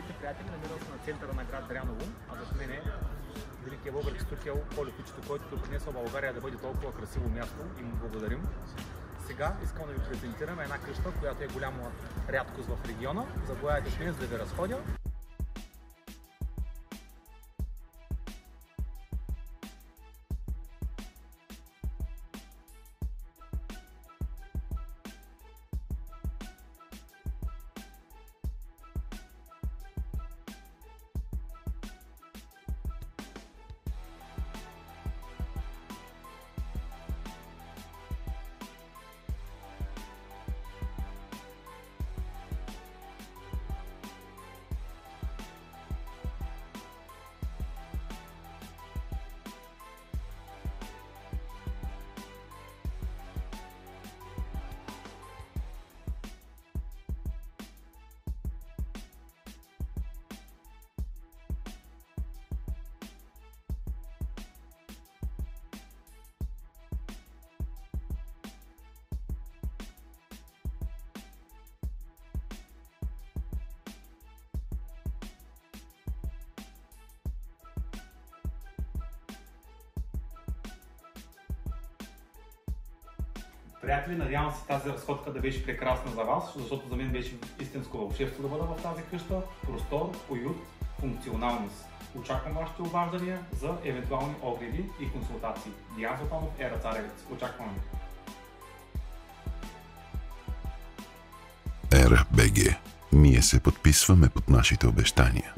Здравейте, приятели! Намирам се на центъра на град Дряново, а зад мен е великия български строител Кольо Кичето, който допринесъл България да бъде толкова красиво място и му благодарим. Сега искам да ви презентирам една къща, която е голяма рядкост в региона. Заповядайте с мен, за да ви разходя. Приятели, надявам се тази разходка да беше прекрасна за вас, защото за мен беше истинско вълшебство да бъда в тази къща. Простор, уют, функционалност. Очаквам вашите обаждания за евентуални огледи и консултации. Диан Златанов, Ера Царевец. Очакваме. ЕРА БГ. Ние се подписваме под нашите обещания.